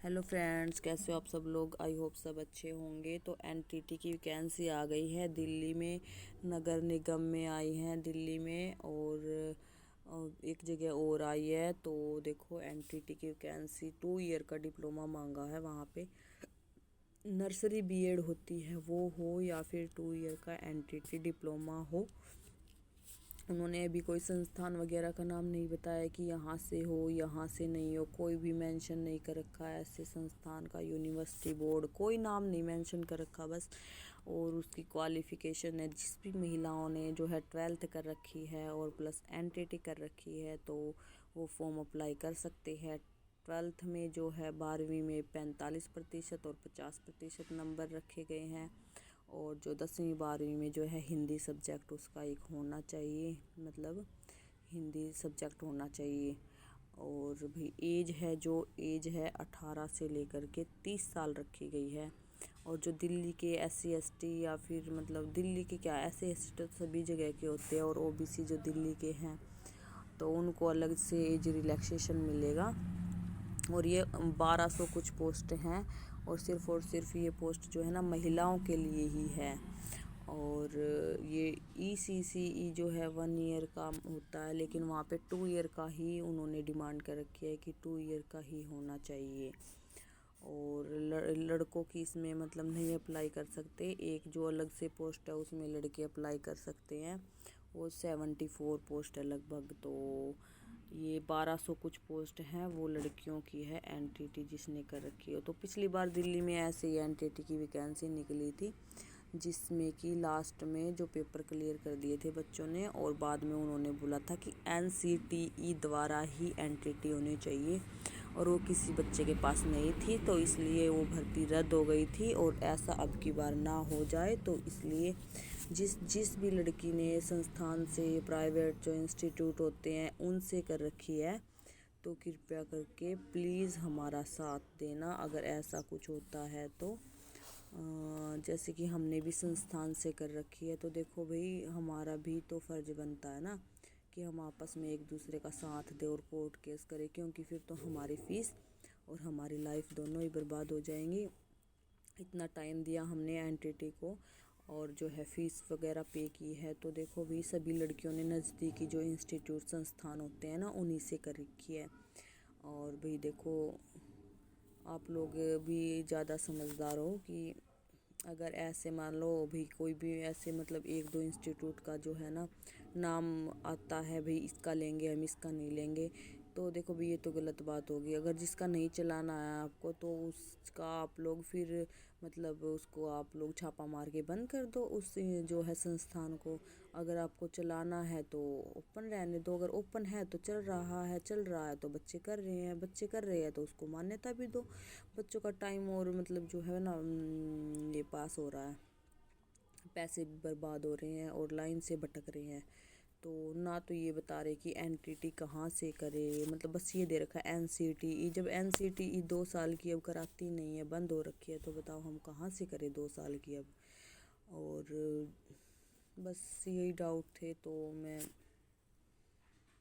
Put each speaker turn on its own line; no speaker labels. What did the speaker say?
Hello friends, कैसे हो आप सब लोग। आई होप सब अच्छे होंगे। तो एनटीटी की वैकेंसी आ गई है दिल्ली में, नगर निगम में आई है दिल्ली में, और एक जगह और आई है। तो देखो एनटीटी की वैकेंसी 2 ईयर का डिप्लोमा मांगा है वहाँ पे। नर्सरी बीएड होती है वो हो, या फिर 2 ईयर का एनटीटी डिप्लोमा हो। उन्होंने अभी कोई संस्थान वगैरह का नाम नहीं बताया कि यहाँ से हो यहाँ से नहीं हो, कोई भी मेंशन नहीं कर रखा है ऐसे संस्थान का। यूनिवर्सिटी बोर्ड कोई नाम नहीं मेंशन कर रखा बस। और उसकी क्वालिफ़िकेशन है, जिस भी महिलाओं ने जो है 12th कर रखी है और प्लस एनटीटी कर रखी है तो वो फॉर्म अप्लाई कर सकते हैं। 12th में जो है 12वीं में 45% और 50% नंबर रखे गए हैं। और जो 10वीं 12वीं में जो है हिंदी सब्जेक्ट उसका एक होना चाहिए, मतलब हिंदी सब्जेक्ट होना चाहिए। और भी एज है 18 से लेकर के 30 साल रखी गई है। और जो दिल्ली के SC ST या फिर मतलब दिल्ली के क्या SC ST तो सभी जगह के होते हैं, और OBC जो दिल्ली के हैं तो उनको अलग से एज रिलैक्सेशन मिलेगा। और ये 1200 कुछ पोस्ट हैं, और सिर्फ ये पोस्ट जो है ना महिलाओं के लिए ही है। और ये ECCE जो है 1 ईयर का होता है, लेकिन वहाँ पे 2 ईयर का ही उन्होंने डिमांड कर रखी है कि 2 ईयर का ही होना चाहिए। और लड़कों की इसमें मतलब नहीं अप्लाई कर सकते। एक जो अलग से पोस्ट है उसमें लड़के अप्लाई कर सकते हैं, वो 74 पोस्ट है लगभग। तो ये 1200 कुछ पोस्ट हैं वो लड़कियों की है एनटीटी जिसने कर रखी हो। तो पिछली बार दिल्ली में ऐसे ही एनटीटी की वैकेंसी निकली थी, जिसमें कि लास्ट में जो पेपर क्लियर कर दिए थे बच्चों ने, और बाद में उन्होंने बोला था कि NCTE द्वारा ही एनटीटी होनी चाहिए, और वो किसी बच्चे के पास नहीं थी, तो इसलिए वो भर्ती रद्द हो गई थी। और ऐसा अब की बार ना हो जाए, तो इसलिए जिस भी लड़की ने संस्थान से, प्राइवेट जो इंस्टीट्यूट होते हैं उनसे कर रखी है, तो कृपया करके प्लीज़ हमारा साथ देना अगर ऐसा कुछ होता है तो। जैसे कि हमने भी संस्थान से कर रखी है, तो देखो भाई हमारा भी तो फ़र्ज़ बनता है ना कि हम आपस में एक दूसरे का साथ दें और कोर्ट केस करें, क्योंकि फिर तो हमारी फ़ीस और हमारी लाइफ दोनों ही बर्बाद हो जाएंगी। इतना टाइम दिया हमने एनटीटी को, और जो है फ़ीस वगैरह पे की है। तो देखो भी सभी लड़कियों ने नज़दीकी जो इंस्टीट्यूट संस्थान होते हैं ना उन्हीं से कर रखी है। और भाई देखो आप लोग भी ज़्यादा समझदार हो कि अगर ऐसे मान लो भी कोई भी ऐसे मतलब 1-2 इंस्टीट्यूट का जो है ना नाम आता है, भाई इसका लेंगे हम इसका नहीं लेंगे, तो देखो भी ये तो गलत बात होगी। अगर जिसका नहीं चलाना है आपको तो उसका आप लोग फिर मतलब उसको आप लोग छापा मार के बंद कर दो उस जो है संस्थान को। अगर आपको चलाना है तो ओपन रहने दो, अगर ओपन है तो चल रहा है तो बच्चे कर रहे हैं तो उसको मान्यता भी दो। बच्चों का टाइम और मतलब जो है ना ये पास हो रहा है, पैसे भी बर्बाद हो रहे हैं और लाइन से भटक रहे हैं। तो ना तो ये बता रहे कि एनटीटी कहाँ से करे, मतलब बस ये दे रखा है NCTE। जब NCTE 2 साल की अब कराती नहीं है, बंद हो रखी है, तो बताओ हम कहाँ से करें 2 साल की अब। और बस यही डाउट थे, तो मैं